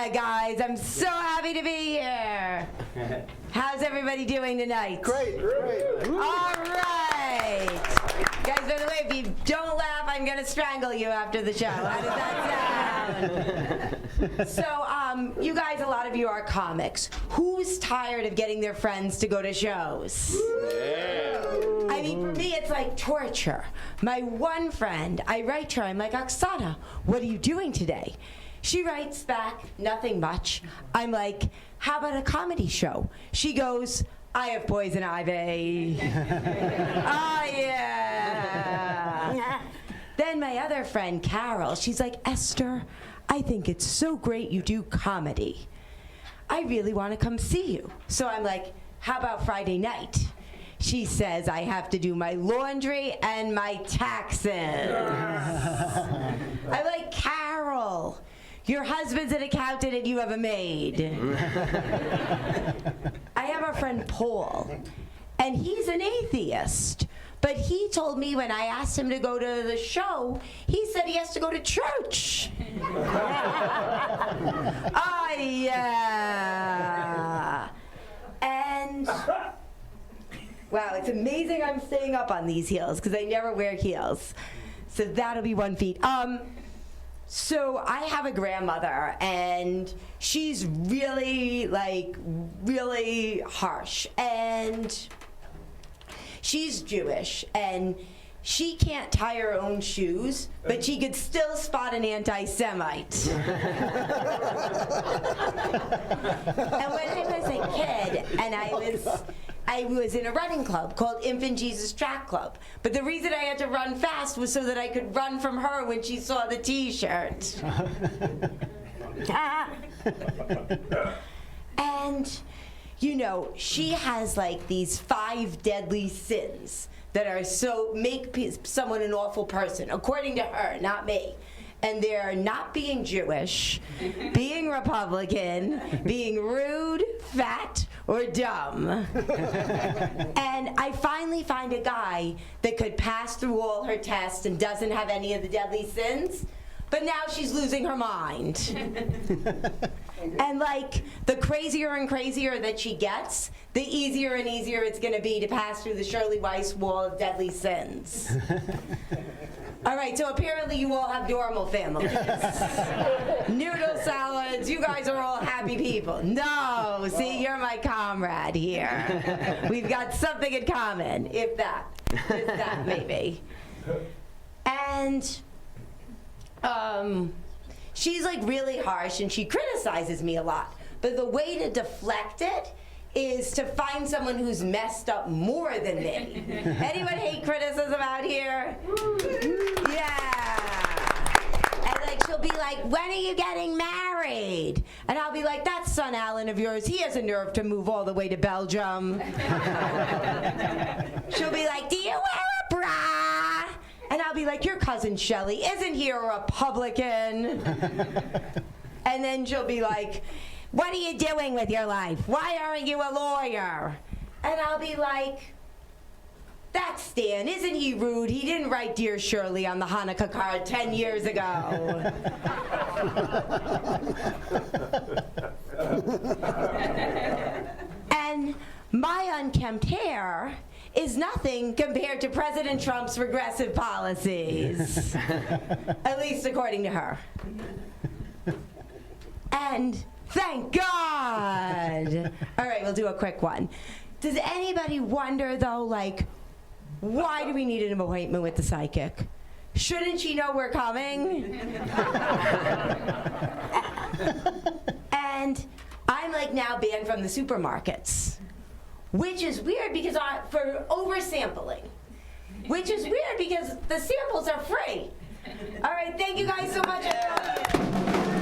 Yeah, guys, I'm so happy to be here. How's everybody doing tonight? Great. All right. Guys, by the way, if you don't laugh, I'm going to strangle you after the show. How does that sound? So, you guys, a lot of you are comics. Who's tired of getting their friends to go to shows? Yeah. I mean, for me, it's like torture. My one friend, I write to her, I'm like, Oksana, what are you doing today? She writes back, nothing much. I'm like, how about a comedy show? She goes, I have poison ivy. Oh, yeah. Then my other friend, Carol, she's like, Esther, I think it's so great you do comedy. I really want to come see you. So I'm like, how about Friday night? She says, I have to do my laundry and my taxes. I'm like, Carol, your husband's an accountant and you have a maid. I have a friend, Paul, and he's an atheist. But he told me when I asked him to go to the show, he said he has to go to church. Oh, yeah. And, wow, it's amazing I'm staying up on these heels because I never wear heels. So that'll be 1 feet. So I have a grandmother, and she's really harsh. And she's Jewish, and she can't tie her own shoes, but she could still spot an anti-Semite. And when I was a kid, and I was in a running club called Infant Jesus Track Club. But the reason I had to run fast was so that I could run from her when she saw the T-shirt. And, you know, she has like these 5 deadly sins that are make someone an awful person, according to her, not me. And they're not being Jewish, being Republican, being rude, fat, or dumb. And I finally find a guy that could pass through all her tests and doesn't have any of the deadly sins, but now she's losing her mind. And like, the crazier and crazier that she gets, the easier and easier it's gonna be to pass through the Shirley Weiss wall of deadly sins. All right, so apparently you all have normal families. Noodle salads, you guys are all happy people. No, see, you're my comrade here. We've got something in common, if that maybe. And she's like really harsh and she criticizes me a lot. But the way to deflect it is to find someone who's messed up more than me. Anyone hate criticism out here? Yeah. And like she'll be like, when are you getting married? And I'll be like, that son Alan of yours, he has a nerve to move all the way to Belgium. She'll be like, do you wear a bra? And I'll be like, your cousin Shelley, isn't he a Republican? And then she'll be like, what are you doing with your life? Why aren't you a lawyer? And I'll be like, that's Stan. Isn't he rude? He didn't write Dear Shirley on the Hanukkah card 10 years ago. And my unkempt hair is nothing compared to President Trump's regressive policies. At least according to her. And thank God! All right, we'll do a quick one. Does anybody wonder, though, like, why do we need an appointment with the psychic? Shouldn't she know we're coming? And I'm, like, now banned from the supermarkets, which is weird because for oversampling, which is weird because the samples are free. All right, thank you guys so much.